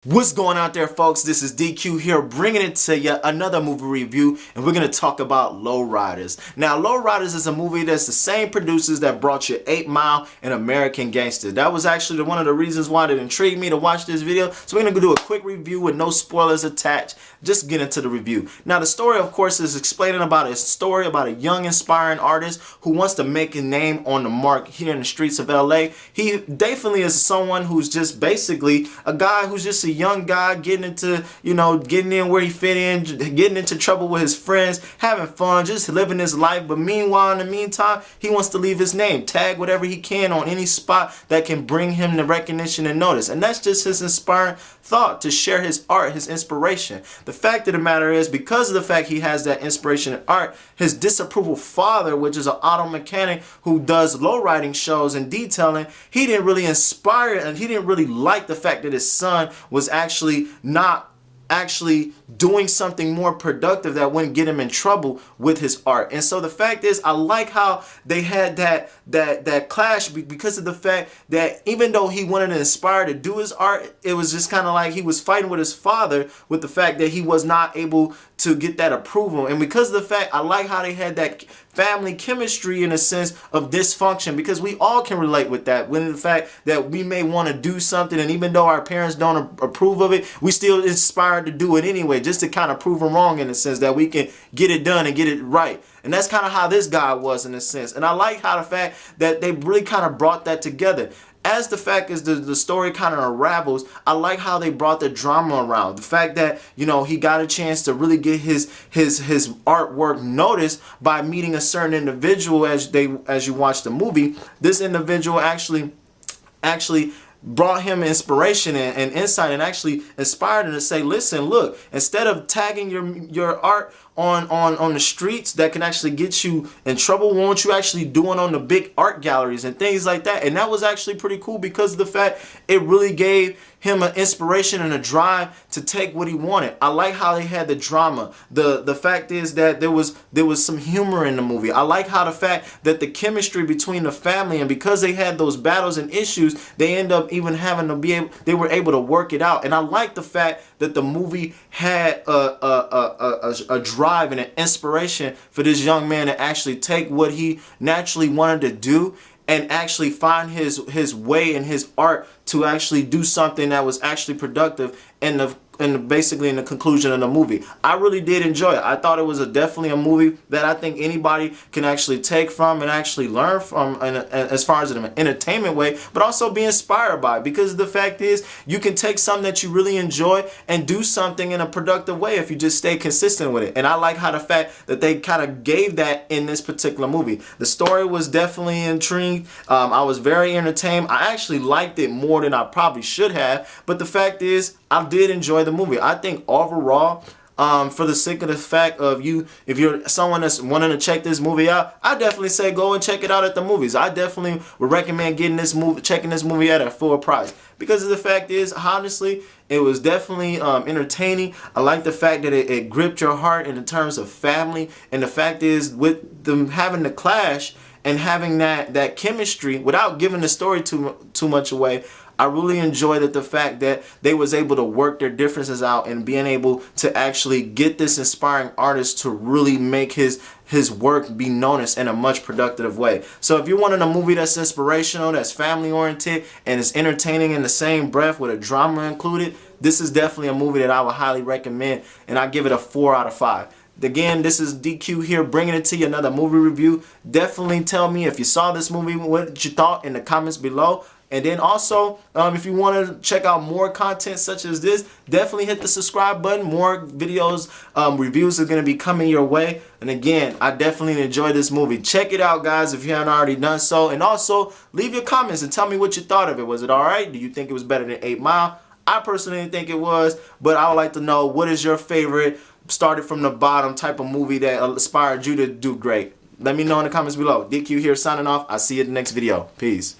What's going out there, folks? This is DQ here, bringing it to you another movie review, and we're going to talk about Lowriders. Now, Lowriders is a movie that's the same producers that brought you 8 Mile and American Gangster. That was actually one of the reasons why it intrigued me to watch this video. So we're going to do a quick review with no spoilers attached. Just get into the review. Now, the story, of course, is explaining about a story about a young, inspiring artist who wants to make a name on the mark here in the streets of LA. He definitely is someone who's just basically a guy who's just a young guy getting into, getting in where he fit in, getting into trouble with his friends, having fun, just living his life. But meanwhile, in the meantime, he wants to leave his name, tag whatever he can on any spot that can bring him the recognition and notice. And that's just his inspiring thought, to share his art, his inspiration. The fact of the matter is, because of the fact he has that inspiration in art, his disapproval father, which is an auto mechanic who does lowriding shows and detailing, he didn't really inspire, and he didn't really like the fact that his son was actually not doing something more productive that wouldn't get him in trouble with his art. And so the fact is, I like how they had that clash, because of the fact that even though he wanted to inspire to do his art, it was just kind of like he was fighting with his father with the fact that he was not able to get that approval. And because of the fact, I like how they had that family chemistry in a sense of dysfunction, because we all can relate with that, when the fact that we may want to do something, and even though our parents don't approve of it, we still inspired to do it anyway, just to kind of prove them wrong, in a sense that we can get it done and get it right. And that's kind of how this guy was, in a sense. And I like how the fact that they really kind of brought that together. As the fact is, the story kind of unravels, I like how they brought the drama around. The fact that, he got a chance to really get his artwork noticed by meeting a certain individual as you watch the movie. This individual actually brought him inspiration and insight, and actually inspired him to say, listen, look, instead of tagging your art on the streets that can actually get you in trouble, won't you actually do it on the big art galleries and things like that? And that was actually pretty cool, because of the fact it really gave him an inspiration and a drive to take what he wanted. I like how they had the drama. The fact is that there was some humor in the movie. I like how the fact that the chemistry between the family, and because they had those battles and issues, they end up even having to they were able to work it out. And I like the fact that the movie had a drive and an inspiration for this young man to actually take what he naturally wanted to do and actually find his way in his art to actually do something that was actually productive basically in the conclusion of the movie. I really did enjoy it. I thought it was definitely a movie that I think anybody can actually take from and actually learn from, as far as an entertainment way, but also be inspired by, because the fact is, you can take something that you really enjoy and do something in a productive way if you just stay consistent with it. And I like how the fact that they kind of gave that in this particular movie. The story was definitely intrigued. I was very entertained. I actually liked it more than I probably should have, but the fact is, I did enjoy the movie. I think overall, for the sake of the fact of if you're someone that's wanting to check this movie out, I definitely say go and check it out at the movies. I definitely would recommend checking this movie out at full price, because the fact is, honestly, it was definitely entertaining. I like the fact that it gripped your heart in terms of family, and the fact is, with them having the clash and having that chemistry, without giving the story too much away, I really enjoyed the fact that they was able to work their differences out and being able to actually get this inspiring artist to really make his work be noticed in a much productive way. So if you're wanting a movie that's inspirational, that's family oriented, and is entertaining in the same breath with a drama included, this is definitely a movie that I would highly recommend, and I give it a 4 out of 5. Again, this is DQ here, bringing it to you, another movie review. Definitely tell me if you saw this movie, what you thought in the comments below. And then also, if you want to check out more content such as this, definitely hit the subscribe button. More videos, reviews are going to be coming your way. And again, I definitely enjoyed this movie. Check it out, guys, if you haven't already done so. And also, leave your comments and tell me what you thought of it. Was it all right? Do you think it was better than 8 Mile? I personally think it was, but I would like to know, what is your favorite, started from the bottom type of movie that inspired you to do great? Let me know in the comments below. DQ here, signing off. I'll see you in the next video. Peace.